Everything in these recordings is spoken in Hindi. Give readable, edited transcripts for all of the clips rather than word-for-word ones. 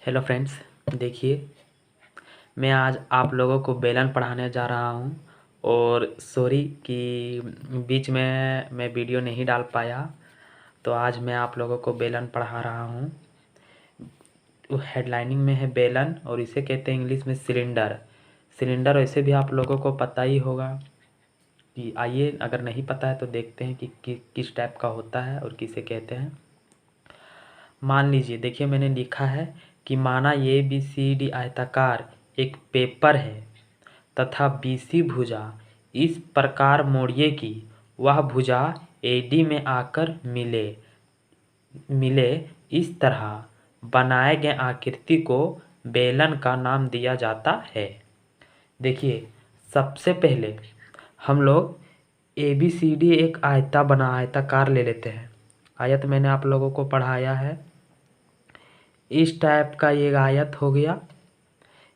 हेलो फ्रेंड्स, देखिए मैं आज आप लोगों को बेलन पढ़ाने जा रहा हूँ। और सॉरी कि बीच में मैं वीडियो नहीं डाल पाया। तो आज मैं आप लोगों को बेलन पढ़ा रहा हूँ। हेडलाइनिंग में है बेलन और इसे कहते हैं इंग्लिश में सिलेंडर। सिलेंडर वैसे भी आप लोगों को पता ही होगा कि आइए, अगर नहीं पता है तो देखते हैं कि किस टाइप का होता है और किसे कहते हैं। मान लीजिए, देखिए मैंने लिखा है कि माना ए बी सी डी आयताकार एक पेपर है तथा बीसी भुजा इस प्रकार मोड़िए कि वह भुजा एडी में आकर मिले। इस तरह बनाए गए आकृति को बेलन का नाम दिया जाता है। देखिए, सबसे पहले हम लोग ए बी सी डी एक आयताकार ले लेते हैं। आयत मैंने आप लोगों को पढ़ाया है। इस टाइप का ये आयत हो गया।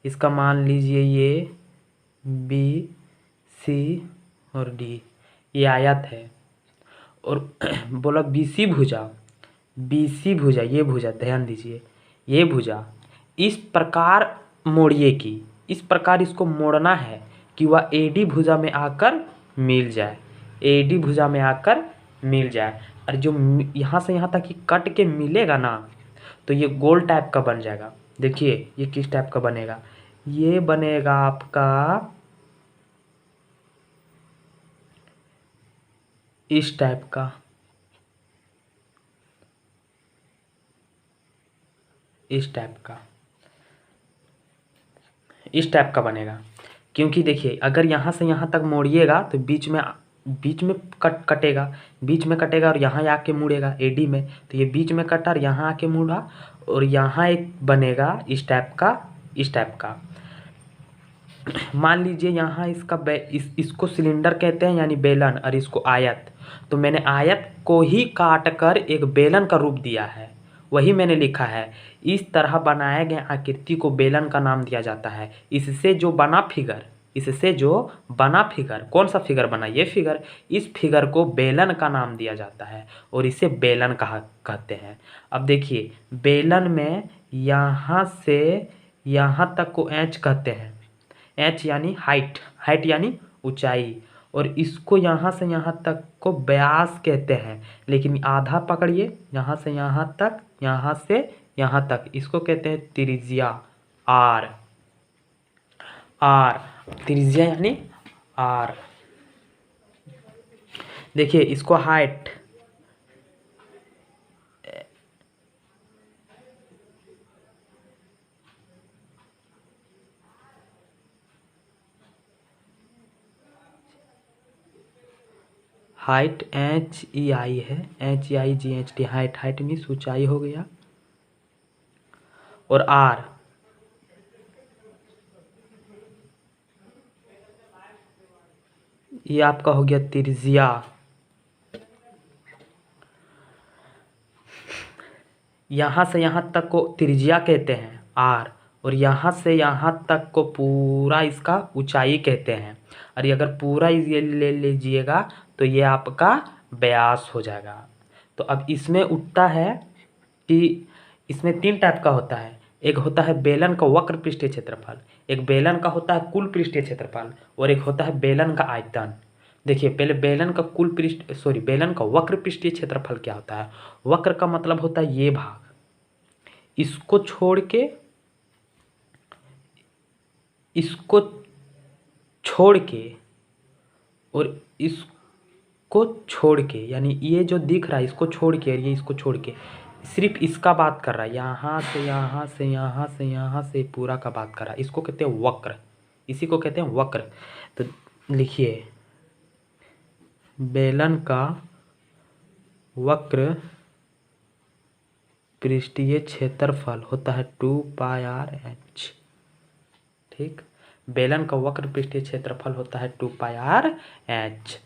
इसका मान लीजिए ये बी सी और डी ये आयत है। और बोला बीसी भुजा ये भुजा, ध्यान दीजिए, ये भुजा इस प्रकार मोड़िए कि इस प्रकार इसको मोड़ना है कि वह एडी भुजा में आकर मिल जाए। एडी भुजा में आकर मिल जाए और जो यहाँ से यहाँ तक कि कट के मिलेगा ना, तो ये गोल टाइप का बन जाएगा। देखिए ये किस टाइप का बनेगा। ये बनेगा आपका इस टाइप का, इस टाइप का बनेगा। क्योंकि देखिए, अगर यहाँ से यहाँ तक मोड़िएगा तो बीच में कटेगा और यहाँ आके मुड़ेगा एडी में। तो ये बीच में कटा और यहाँ आके मुड़ा और यहाँ एक बनेगा इस टाइप का। मान लीजिए यहाँ इसको सिलेंडर कहते हैं यानी बेलन, और इसको आयत। तो मैंने आयत को ही काट कर एक बेलन का रूप दिया है, वही मैंने लिखा है। इस तरह बनाए गए आकृति को बेलन का नाम दिया जाता है। इससे जो बना फिगर कौन सा फिगर बना, ये फिगर, इस फिगर को बेलन का नाम दिया जाता है और इसे बेलन कहते हैं। अब देखिए, बेलन में यहाँ से यहाँ तक को एच कहते हैं। एच यानी हाइट यानी ऊंचाई, और इसको यहाँ से यहाँ तक को व्यास कहते हैं। लेकिन आधा पकड़िए, यहाँ से यहाँ तक इसको कहते हैं त्रिज्या। आर त्रिज्या यानी आर। देखिए इसको हाइट HEI है, HEIGHT, हाइट मीन्स ऊंचाई हो गया। और आर ये आपका हो गया त्रिज्या। यहाँ से यहाँ तक को त्रिज्या कहते हैं आर, और यहाँ से यहाँ तक को पूरा इसका ऊंचाई कहते हैं। और ये अगर पूरा ये ले लीजिएगा तो ये आपका व्यास हो जाएगा। तो अब इसमें उठता है कि इसमें 3 टाइप का होता है। एक होता है बेलन का वक्र पृष्ठीय क्षेत्रफल, एक बेलन का होता है कुल पृष्ठीय क्षेत्रफल, और एक होता है बेलन का आयतन। देखिए पहले बेलन का वक्र पृष्ठीय क्षेत्रफल क्या होता है। वक्र का मतलब होता है ये भाग, इसको छोड़ के और इसको छोड़ के, यानी ये जो दिख रहा है इसको छोड़ के और ये इसको छोड़ के, सिर्फ इसका बात कर रहा है। यहाँ से पूरा का बात कर रहा है। इसको कहते हैं वक्र, इसी को कहते हैं वक्र। तो लिखिए, बेलन का वक्र पृष्ठीय क्षेत्रफल होता है 2πr/h। ठीक, बेलन का वक्र पृष्ठीय क्षेत्रफल होता है 2πr/h।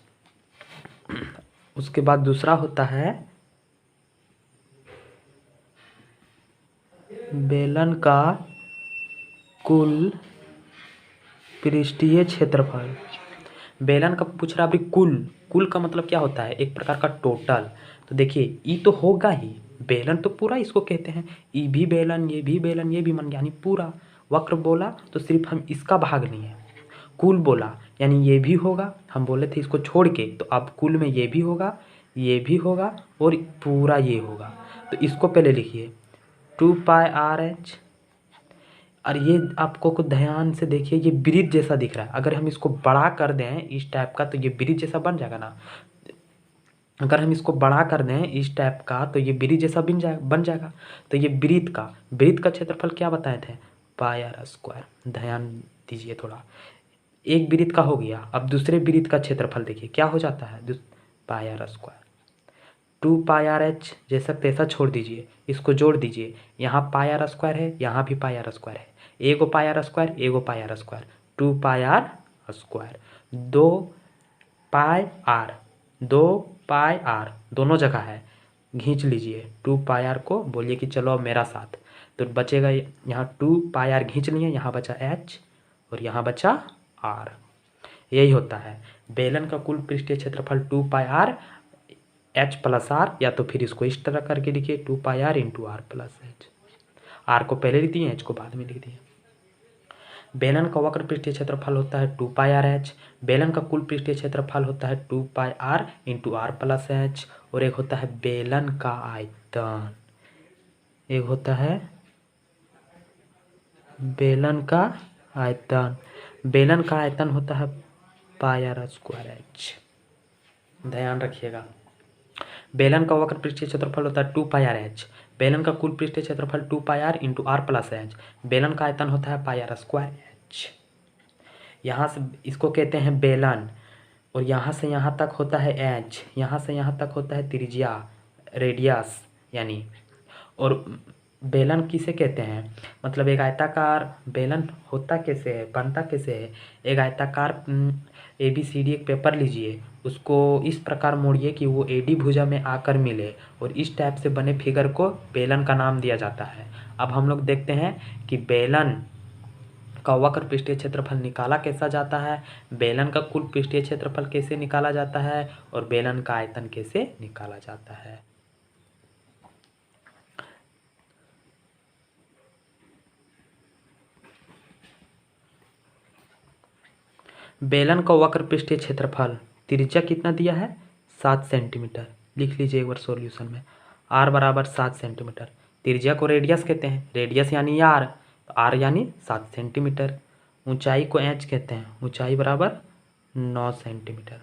उसके बाद दूसरा होता है बेलन का कुल पृष्ठीय क्षेत्रफल। बेलन का पूछ रहा अभी कुल का मतलब क्या होता है, एक प्रकार का टोटल। तो देखिए ई तो होगा ही, बेलन तो पूरा इसको कहते हैं, ये भी बेलन, ये भी बेलन, ये भी मन, यानी पूरा। वक्र बोला तो सिर्फ हम इसका भाग नहीं है। कुल बोला यानी ये भी होगा, हम बोले थे इसको छोड़ के, तो अब कुल में ये भी होगा, ये भी होगा और पूरा ये होगा। तो इसको पहले लिखिए 2πr/h। और ये आपको कुछ ध्यान से देखिए, ये ब्रिज जैसा दिख रहा है। अगर हम इसको बड़ा कर दें इस टाइप का तो ये ब्रिज जैसा बन जाएगा ना। अगर हम इसको बड़ा कर दें इस टाइप का तो ये ब्रिज जैसा बन जाएगा। तो ये ब्रिज का क्षेत्रफल क्या बताए थे, πr²। ध्यान दीजिए थोड़ा, एक ब्रिज का हो गया। अब दूसरे ब्रिज का क्षेत्रफल देखिए क्या हो जाता है, πr²। 2πrh जैसा तैसा छोड़ दीजिए, इसको जोड़ दीजिए। यहाँ πr² है, यहाँ भी πr² है। एगो πr², एगो πr², 2πr²। 2πr दोनों जगह है, खींच लीजिए 2πr को, बोलिए कि चलो अब मेरा साथ। तो बचेगा यहाँ 2πr खींच लिए, यहाँ बचा h और यहाँ बचा r। यही होता है बेलन का कुल पृष्ठीय क्षेत्रफल 2πr h + r, या तो फिर इसको इस तरह करके लिखिए 2πr × r + h। r को पहले लिख दिए, h को बाद में लिख दिए। बेलन का वक्र पृष्ठीय क्षेत्रफल होता है 2πrh। बेलन का कुल पृष्ठीय क्षेत्रफल होता है 2πr × r + h। और एक होता है बेलन का आयतन, एक होता है बेलन का आयतन। बेलन का आयतन होता है πr²h। ध्यान रखिएगा, बेलन का वक्र पृष्ठीय क्षेत्रफल होता है 2πrh। बेलन का कुल पृष्ठीय क्षेत्रफल 2πr × r + h। बेलन का आयतन होता है πr²h। यहाँ से इसको कहते हैं बेलन, और यहाँ से यहाँ तक होता है h, यहाँ से यहाँ तक होता है त्रिज्या, रेडियस यानी। और बेलन किसे कहते हैं, मतलब एक आयताकार बेलन होता कैसे है, बनता कैसे है। एक आयताकार ABCD एक पेपर लीजिए, उसको इस प्रकार मोड़िए कि वो AD भुजा में आकर मिले, और इस टाइप से बने फिगर को बेलन का नाम दिया जाता है। अब हम लोग देखते हैं कि बेलन का वक्र पृष्ठीय क्षेत्रफल निकाला कैसा जाता है, बेलन का कुल पृष्ठीय क्षेत्रफल कैसे निकाला जाता है, और बेलन का आयतन कैसे निकाला जाता है। बेलन का वक्र पृष्ठीय क्षेत्रफल त्रिज्या कितना दिया है, 7 सेंटीमीटर। लिख लीजिए एक बार सॉल्यूशन में, r = 7 सेंटीमीटर। त्रिज्या को रेडियस कहते हैं, रेडियस यानी r, तो r यानी 7 सेंटीमीटर। ऊंचाई को h कहते हैं, ऊंचाई बराबर 9 सेंटीमीटर।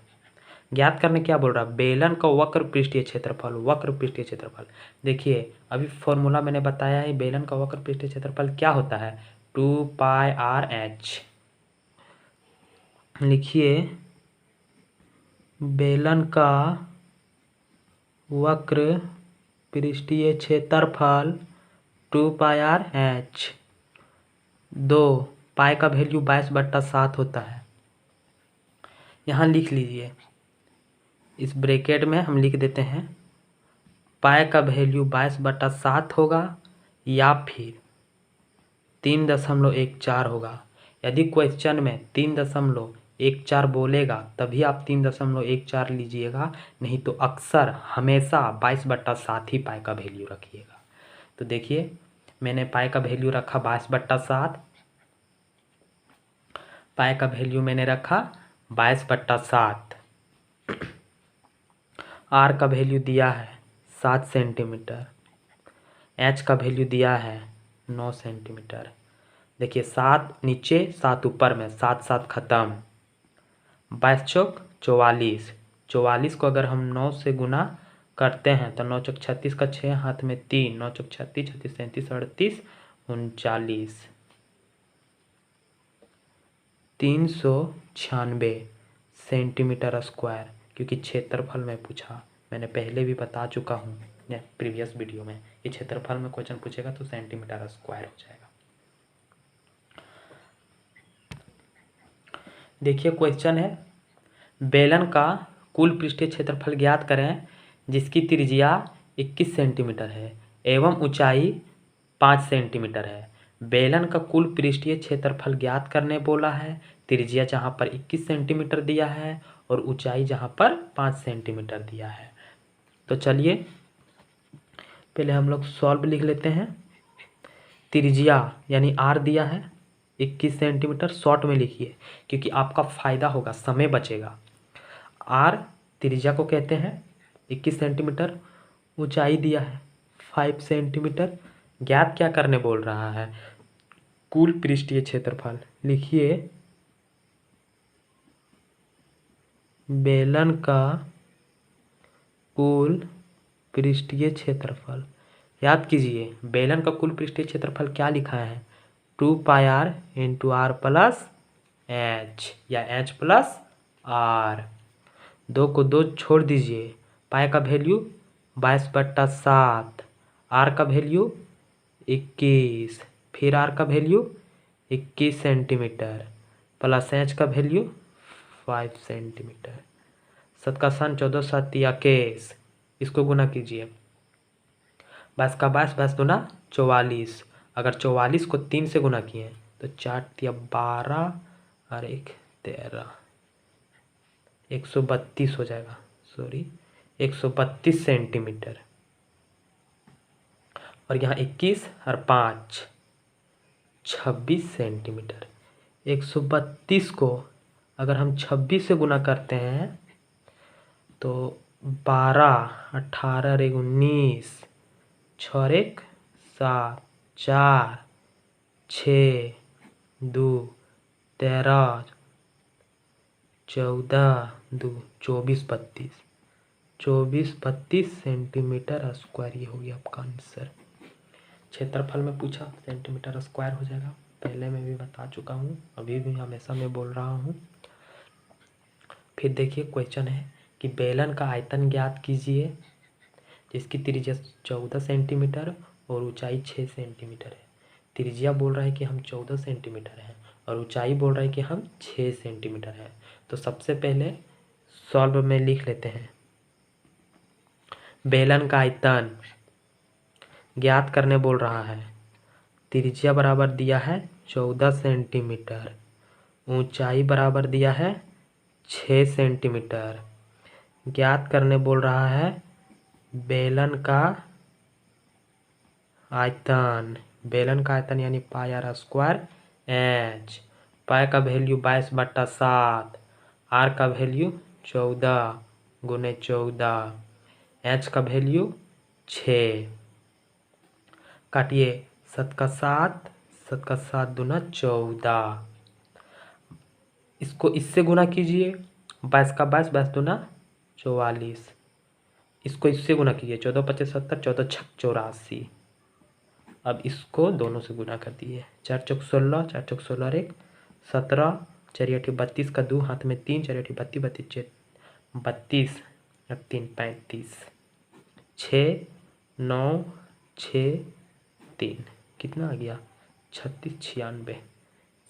ज्ञात करने क्या बोल रहा है, बेलन का वक्र पृष्ठीय क्षेत्रफल। वक्र पृष्ठीय क्षेत्रफल देखिए, अभी फॉर्मूला मैंने बताया है, बेलन का वक्र पृष्ठीय क्षेत्रफल क्या होता है, 2πrh। लिखिए बेलन का वक्र पृष्ठीय क्षेत्रफल 2πrh। 2 पाई का वैल्यू 22/7 होता है। यहाँ लिख लीजिए, इस ब्रैकेट में हम लिख देते हैं पाई का वैल्यू 22/7 होगा, या फिर 3.14 होगा। यदि क्वेश्चन में 3.14 बोलेगा तभी आप 3.14 लीजिएगा, नहीं तो अक्सर हमेशा 22/7 ही पाई का वैल्यू रखिएगा। तो देखिए मैंने पाई का वैल्यू रखा 22/7, पाई का वैल्यू मैंने रखा 22/7। r का वैल्यू दिया है 7 सेंटीमीटर, h का वैल्यू दिया है 9 सेंटीमीटर। देखिए 7 नीचे 7 ऊपर में, 7 7 खत्म, 22 चौक 44। 44 को अगर हम 9 से गुना करते हैं तो 9 चौक 36 का 6 हाथ में 3, 9 चौक 36, 36 37 38 39, 396 सेंटीमीटर स्क्वायर। क्योंकि क्षेत्रफल में पूछा, मैंने पहले भी बता चुका हूँ प्रीवियस वीडियो में, ये क्षेत्रफल में क्वेश्चन पूछेगा तो सेंटीमीटर स्क्वायर हो जाएगा। देखिए क्वेश्चन है, बेलन का कुल पृष्ठीय क्षेत्रफल ज्ञात करें जिसकी त्रिज्या 21 सेंटीमीटर है एवं ऊंचाई 5 सेंटीमीटर है। बेलन का कुल पृष्ठीय क्षेत्रफल ज्ञात करने बोला है, त्रिज्या जहाँ पर 21 सेंटीमीटर दिया है और ऊंचाई जहाँ पर 5 सेंटीमीटर दिया है। तो चलिए पहले हम लोग सॉल्व लिख लेते हैं। त्रिज्या यानी आर दिया है 21 सेंटीमीटर, शॉर्ट में लिखिए क्योंकि आपका फ़ायदा होगा, समय बचेगा। आर त्रिज्या को कहते हैं 21 सेंटीमीटर। ऊंचाई दिया है 5 सेंटीमीटर। ज्ञात क्या करने बोल रहा है? कुल पृष्ठीय क्षेत्रफल। लिखिए बेलन का कुल पृष्ठीय क्षेत्रफल। याद कीजिए बेलन का कुल पृष्ठीय क्षेत्रफल क्या लिखा है? 2πr into R plus H या एच प्लस आर। 2 को 2 छोड़ दीजिए। पाई का वैल्यू 22/7, आर का वैल्यू 21, फिर आर का वैल्यू 21 सेंटीमीटर प्लस एच का वैल्यू 5 सेंटीमीटर। 7 का 14, 7 या 21, इसको गुना कीजिए। 22 का 22, 22 दूना 44। अगर 44 को 3 से गुना किए तो 4 या 12 और 1 13, 132 हो जाएगा। Sorry 132 centimetre. और यहाँ 21 और 5 26 सेंटीमीटर। 132 को अगर हम 26 से गुना करते हैं तो 12, 18 और 19, 6 और 1 7, 4, 6, 2 13, 14, 2 24, 32 सेंटीमीटर स्क्वायर। ये हो गया आपका आंसर। क्षेत्रफल में पूछा सेंटीमीटर स्क्वायर हो जाएगा। पहले मैं भी बता चुका हूँ, अभी भी हमेशा मैं बोल रहा हूँ। फिर देखिए क्वेश्चन है कि बेलन का आयतन ज्ञात कीजिए जिसकी त्रिज्या 14 सेंटीमीटर और ऊंचाई 6 सेंटीमीटर है। त्रिज्या बोल रहा है कि हम 14 सेंटीमीटर हैं और ऊंचाई बोल रहा है कि हम 6 सेंटीमीटर है। तो सबसे पहले सॉल्व में लिख लेते हैं। बेलन का आयतन ज्ञात करने बोल रहा है। त्रिज्या बराबर दिया है 14 सेंटीमीटर, ऊंचाई बराबर दिया है 6 सेंटीमीटर। ज्ञात करने बोल रहा है बेलन का आयतन। बेलन का आयतन यानी पाई आर स्क्वायर एच। पाई का वैल्यू 22/7, आर का वैल्यू 14 गुने 14, एच का वैल्यू 6। काटिए 7 का 7, 7 का 7 दूना 14। इसको इससे गुना कीजिए। 22 का 22, 22 दूना 44। इसको इससे गुना कीजिए। 14 25 70, 14 6 84। अब इसको दोनों से गुना कर दिए। 4 चौक 16, 4 चौक 16 और 1 17, 4 8 32 का 2 हाथ में 3, 4 8 32 32 32 और 3 35, 6 9 6 3 कितना आ गया? 36 96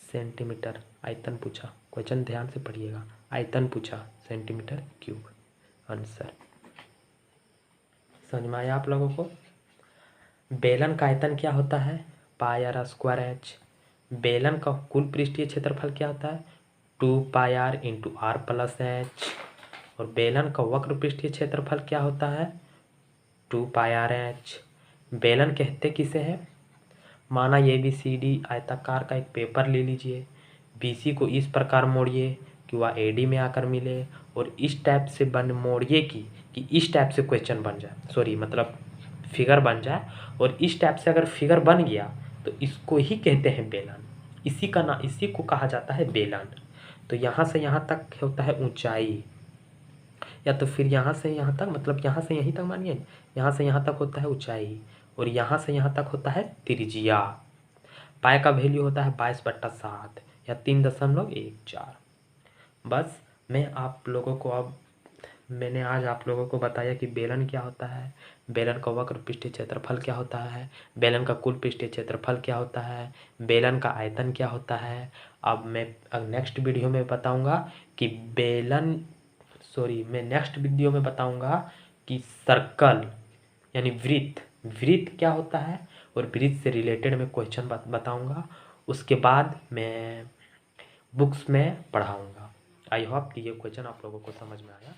सेंटीमीटर आयतन पूछा। क्वेश्चन ध्यान से पढ़िएगा। आयतन पूछा सेंटीमीटर क्यूब। आंसर समझ में आया आप लोगों को? बेलन का आयतन क्या होता है? पाई आर स्क्वायर एच। बेलन का कुल पृष्ठीय क्षेत्रफल क्या होता है? 2πr into R plus H. और बेलन का वक्र पृष्ठीय क्षेत्रफल क्या होता है? 2πrh। बेलन कहते किसे हैं? माना ABCD आयताकार का एक पेपर ले लीजिए। BC को इस प्रकार मोड़िए कि वह AD में आकर मिले और इस टाइप से मोड़िए कि इस टाइप से क्वेश्चन बन जाए, सॉरी मतलब फिगर बन जाए। और इस टाइप से अगर फिगर बन गया तो इसको ही कहते हैं बेलन। इसी को कहा जाता है बेलन। तो यहाँ से यहाँ तक होता है ऊंचाई, या तो फिर यहाँ से यहाँ तक, मतलब यहाँ से यहीं तक मानिए, यहाँ से यहाँ तक होता है ऊंचाई और यहाँ से यहाँ तक होता है त्रिज्या। पाई का वैल्यू होता है 22/7 या 3.14। बस मैंने आज आप लोगों को बताया कि बेलन क्या होता है, बेलन का वक्र पृष्ठीय क्षेत्रफल क्या होता है, बेलन का कुल पृष्ठीय क्षेत्रफल क्या होता है, बेलन का आयतन क्या होता है। अब मैं नेक्स्ट वीडियो में बताऊंगा कि मैं नेक्स्ट वीडियो में बताऊंगा कि सर्कल यानी वृत्त क्या होता है और वृत्त से रिलेटेड मैं क्वेश्चन बताऊंगा। उसके बाद मैं बुक्स में पढ़ाऊंगा। आई होप कि ये क्वेश्चन आप लोगों को समझ में आया।